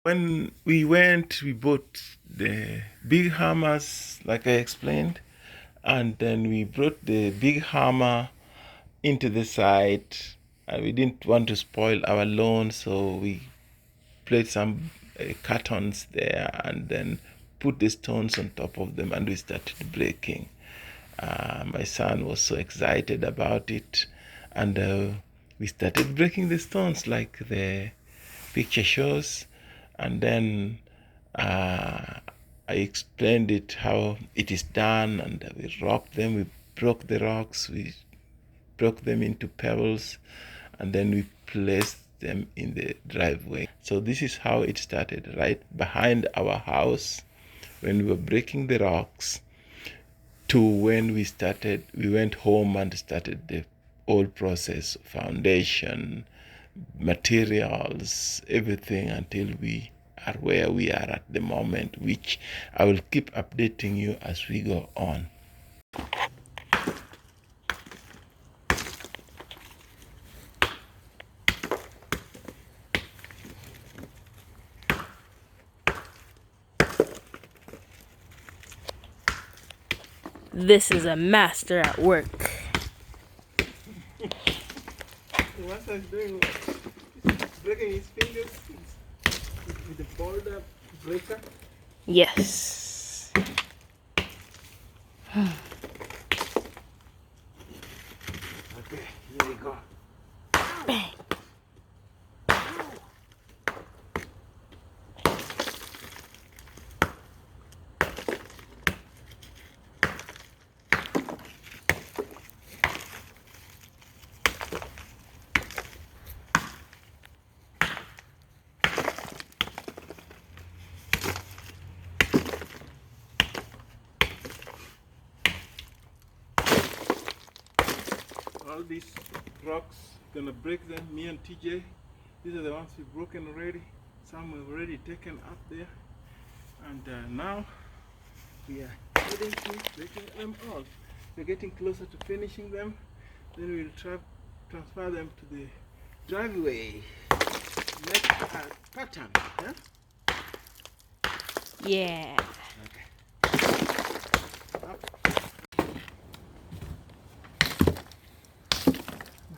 When we went, we bought the big hammers, like I explained, and then we brought the big hammer into the site. And we didn't want to spoil our lawn, so we placed some cartons there and then put the stones on top of them, and we started breaking. My son was so excited about it, and we started breaking the stones like the picture shows. And then I explained it how it is done, and we rocked them. We broke the rocks. We broke them into pebbles, and then we placed them in the driveway. So this is how it started, right behind our house, when we were breaking the rocks, to when we went home and started the whole process, foundation, materials, everything, until we are where we are at the moment, which I will keep updating you as we go on. This is a master at work. What he's doing, breaking his fingers with the boulder breaker. Yes. Okay, here we go. Bang. All these rocks, gonna break them, me and TJ. These are the ones we've broken already. Some we've already taken up there. And now we are heading to breaking them all. We're getting closer to finishing them. Then we'll transfer them to the driveway. Make a pattern. Yeah? Yeah.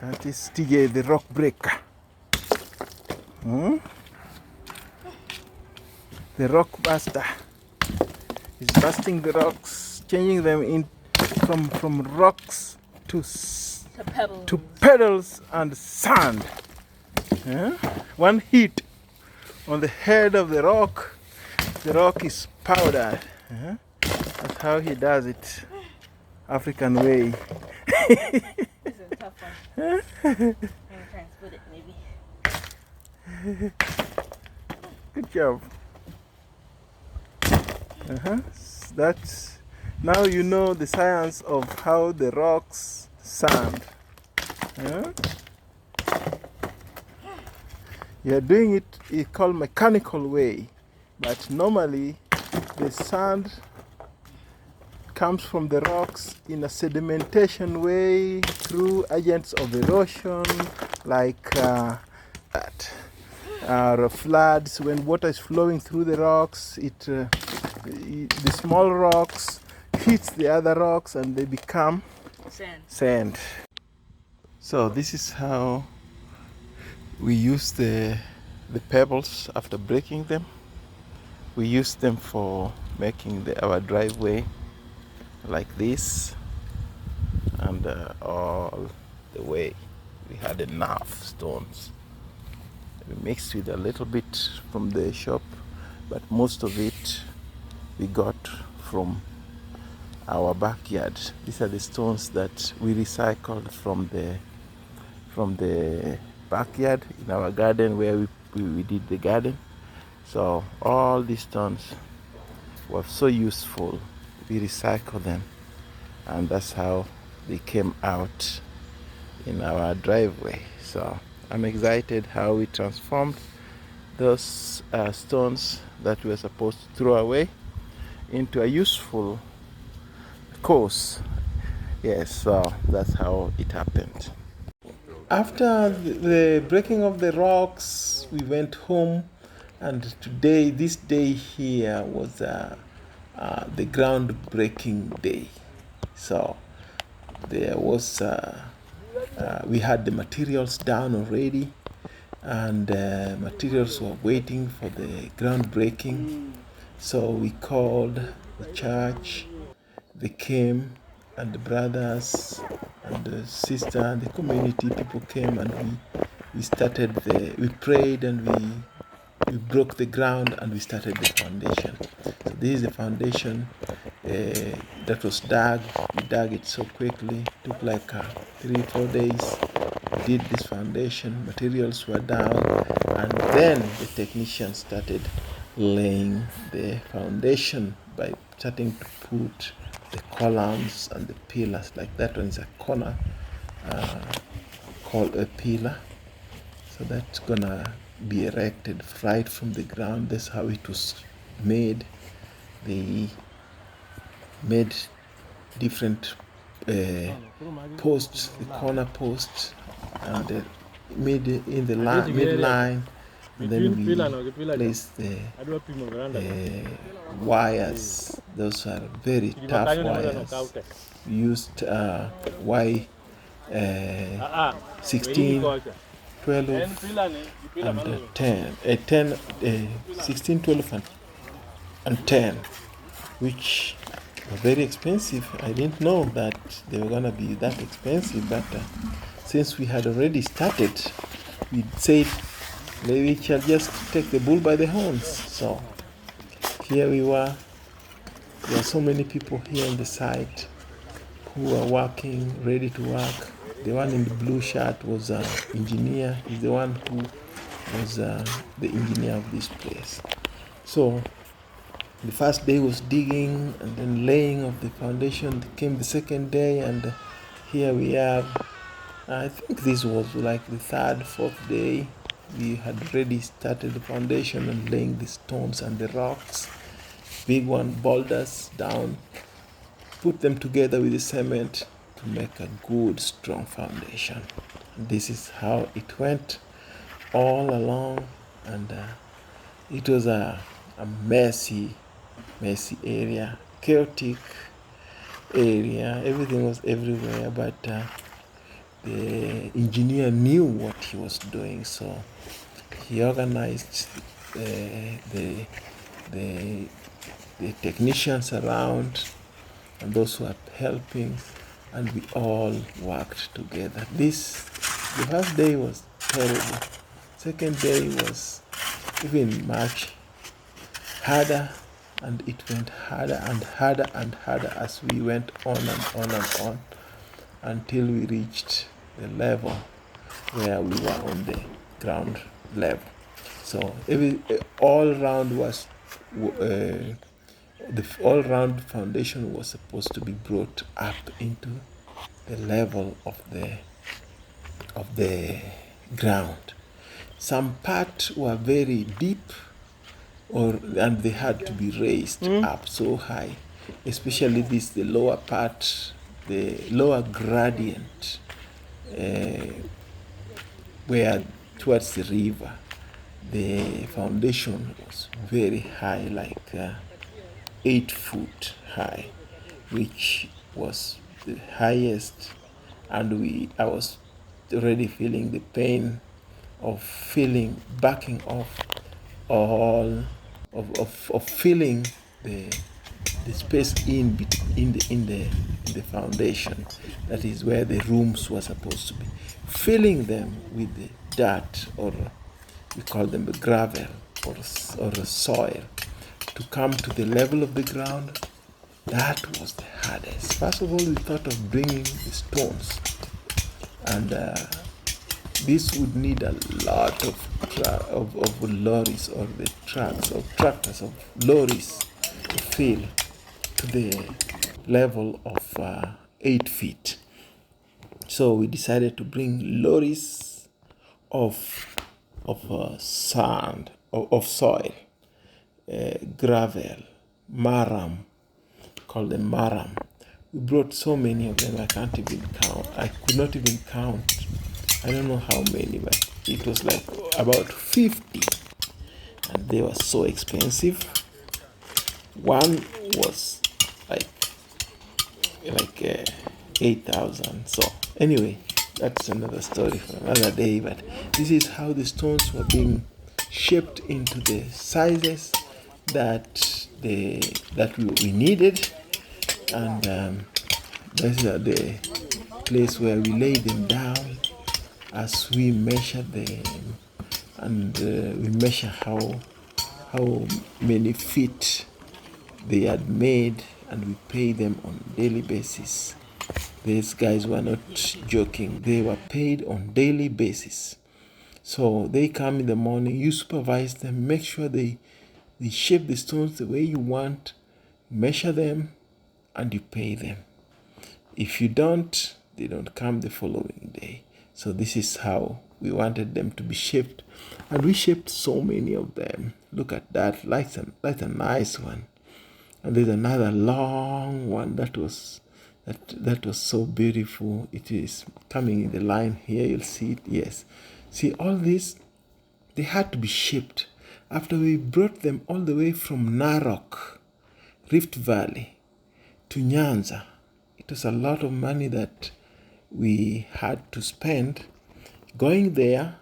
That is TJ, the rock breaker. The rock buster. He's busting the rocks, changing them in from rocks to pedals and sand. One hit on the head of the rock is powdered. That's how he does it, African way. This is a tough one. I'm gonna try and split it, maybe. Good job. That's now you know the science of how the rocks sand. You're doing it called mechanical way, but normally the sand comes from the rocks in a sedimentation way through agents of erosion, like that. Floods, when water is flowing through the rocks, the small rocks hits the other rocks and they become sand. So this is how we use the pebbles after breaking them. We use them for making our driveway like this, and all the way we had enough stones. We mixed with a little bit from the shop, but most of it we got from our backyard. These are the stones that we recycled from the backyard in our garden where we did the garden. So all these stones were so useful. We recycle them, and that's how they came out in our driveway. So I'm excited how we transformed those stones that we were supposed to throw away into a useful course. Yes, so that's how it happened. After the breaking of the rocks, we went home And today, this day here was the groundbreaking day. So there was we had the materials down already, and materials were waiting for the groundbreaking. So we called the church. They came, and the brothers and the sister and the community people came, and we started we prayed, and we broke the ground, and we started the foundation. So this is the foundation that was dug. We dug it so quickly, took like 3-4 days. We did this foundation, materials were down, and then the technicians started laying the foundation by starting to put the columns and the pillars. Like that one is a corner called a pillar. So that's gonna be erected right from the ground. That's how it was made. They made different posts, the corner posts, and made it in the midline. And then we placed the wires. Those are very tough wires. We used Y 16, 12, and 10, 16, 12, and 10, which were very expensive. I didn't know that they were gonna be that expensive, but since we had already started, we said maybe we shall just take the bull by the horns. So here we were. There are so many people here on the site who are working, ready to work. The one in the blue shirt was an engineer. He's the one who was the engineer of this place. So the first day was digging and then laying of the foundation. Came the second day, and here we are. I think this was like the third, fourth day. We had already started the foundation and laying the stones and the rocks, big one, boulders down, put them together with the cement to make a good, strong foundation. This is how it went all along, and it was a messy area, chaotic area. Everything was everywhere, but the engineer knew what he was doing, so he organized the technicians around and those who are helping, and we all worked together. The first day was terrible. Second day was even much harder, and it went harder and harder and harder as we went on and on and on until we reached the level where we were on the ground level. So all round was the all-round foundation was supposed to be brought up into the level of the ground. Some parts were very deep, and they had to be raised up so high, especially the lower part, the lower gradient, where towards the river, the foundation was very high, like 8 foot high, which was the highest, and I was already feeling the pain of backing off all of filling the space in the foundation. That is where the rooms were supposed to be. Filling them with the dirt, or we call them the gravel, or soil, to come to the level of the ground. That was the hardest. First of all, we thought of bringing the stones, and this would need a lot of lorries, or the tractors of lorries to fill to the level of 8 feet. So we decided to bring lorries of sand, of soil, gravel, maram, called them maram. We brought so many of them, I can't even count. I could not even count. I don't know how many, but it was like about 50 and they were so expensive. One was like 8,000. So anyway, that's another story for another day. But this is how the stones were being shaped into the sizes that we needed, and that's the place where we lay them down as we measure them, and we measure how many feet they had made, and we pay them on daily basis. These guys were not joking. They were paid on daily basis. So they come in the morning, you supervise them, make sure they shape the stones the way you want, measure them, and you pay them. If you don't, they don't come the following day. So this is how we wanted them to be shaped. And we shaped so many of them. Look at that, like a nice one. And there's another long one that was so beautiful. It is coming in the line here. You'll see it. Yes. See, all this, they had to be shaped. After we brought them all the way from Narok, Rift Valley, to Nyanza, it was a lot of money that we had to spend going there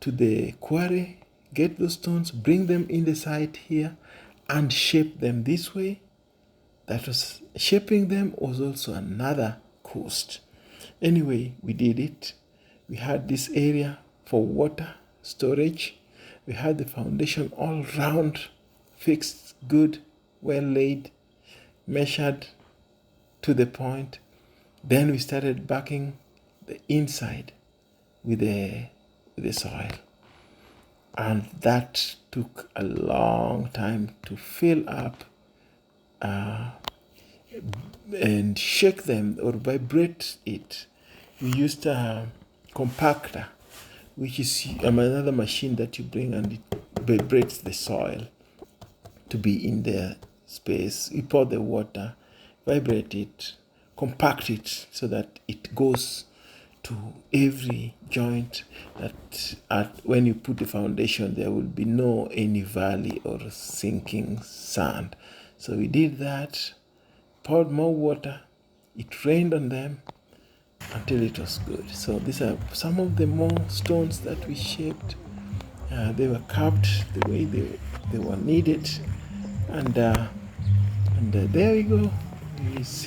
to the quarry, get those stones, bring them in the site here, and shape them this way. That was shaping them was also another cost. Anyway, we did it. We had this area for water storage. We had the foundation all round, fixed, good, well laid, measured to the point. Then we started backing the inside with the soil. And that took a long time to fill up and shake them or vibrate it. We used a compactor, which is another machine that you bring, and it vibrates the soil to be in the space. You pour the water, vibrate it, compact it so that it goes to every joint, that when you put the foundation there will be no any valley or sinking sand. So we did that, poured more water, it rained on them until it was good. So these are some of the more stones that we shaped. They were carved the way they were needed, and there we go.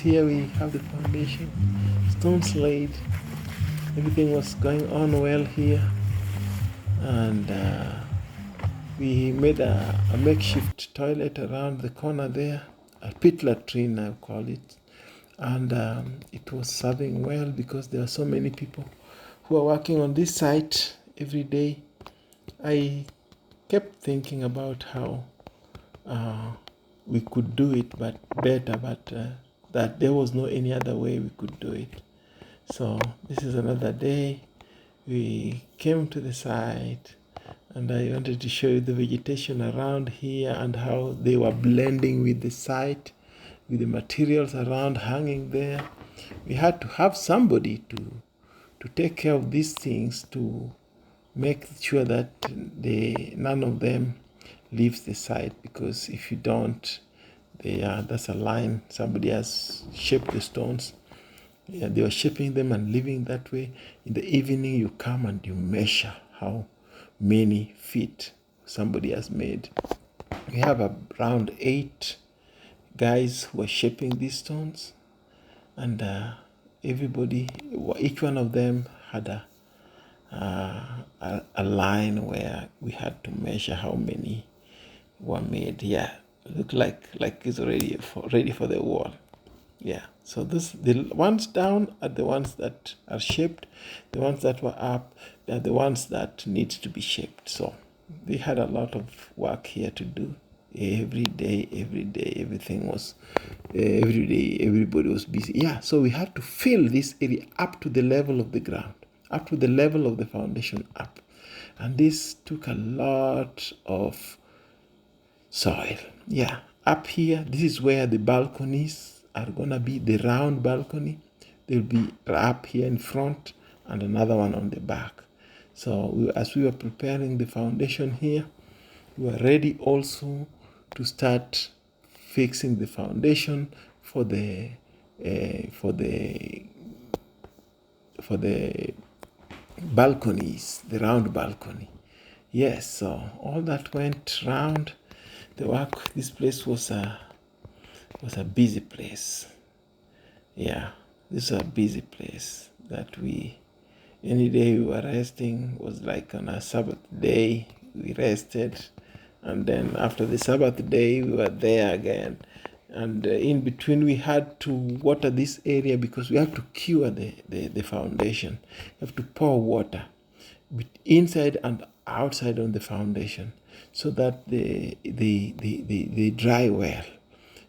Here we have the foundation, stones laid. Everything was going on well here, and we made a makeshift toilet around the corner there, a pit latrine I call it, and it was serving well because there are so many people who are working on this site every day. I kept thinking about how we could do it but better, but that there was no any other way we could do it. So this is another day. We came to the site, and I wanted to show you the vegetation around here and how they were blending with the site, with the materials around hanging there. We had to have somebody to take care of these things, to make sure that none of them leaves the site, because if you don't, that's a line. Somebody has shaped the stones. Yeah, they were shaping them and leaving that way. In the evening, you come and you measure how many feet somebody has made. We have around 8 guys who are shaping these stones, and everybody, each one of them had a line where we had to measure how many were made. Yeah, look like it's already ready for the wall. Yeah, so the ones down are the ones that are shaped. The ones that were up are the ones that need to be shaped. So they had a lot of work here to do. Every day, everything was, every day, everybody was busy. Yeah, so we had to fill this area up to the level of the ground, up to the level of the foundation up. And this took a lot of soil. Yeah, up here, this is where the balconies are gonna be, the round balcony. They'll be up here in front and another one on the back. So as we were preparing the foundation here, we were ready also to start fixing the foundation for the for the for the balconies, the round balcony. Yes, so all that went round the work. This place was a busy place. Yeah, this is a busy place that we, any day we were resting was like on a Sabbath day. We rested, and then after the Sabbath day we were there again. And in between we had to water this area because we have to cure the foundation. We have to pour water inside and outside on the foundation so that the dry well.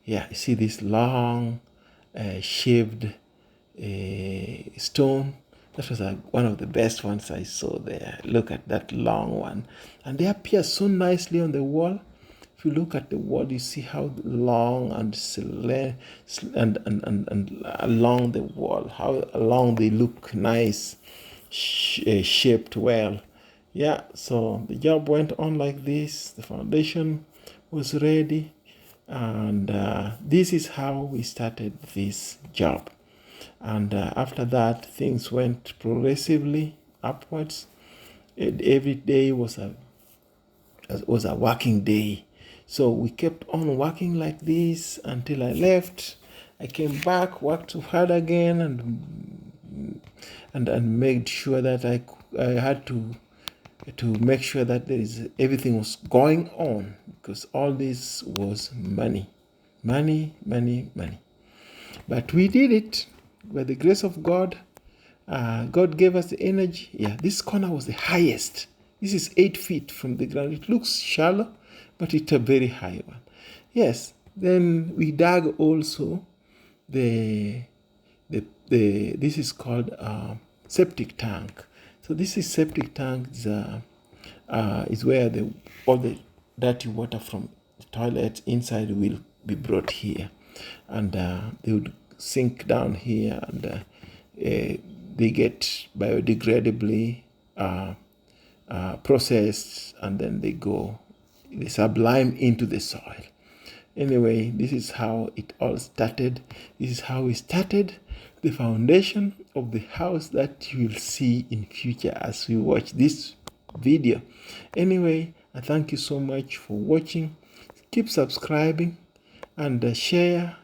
Yeah, you see this long shaved stone. That was one of the best ones I saw there. Look at that long one. And they appear so nicely on the wall. If you look at the wall, you see how long and along the wall, how long they look nice, shaped well. Yeah, so the job went on like this. The foundation was ready, and this is how we started this job. And after that, things went progressively upwards. Every day was a working day. So we kept on working like this until I left. I came back, worked hard again, and made sure that I had to make sure that everything was going on, because all this was money. But we did it by the grace of God. God gave us the energy. Yeah, this corner was the highest. This is 8 feet from the ground. It looks shallow, but it's a very high one. Yes, then we dug also this is called septic tank. So this is septic tank is where all the dirty water from the toilet inside will be brought here, and they would sink down here, and they get biodegradably processed, and then they sublime into the soil. Anyway, this is how it all started. This is how we started the foundation of the house that you will see in future as we watch this video. Anyway, I thank you so much for watching. Keep subscribing and share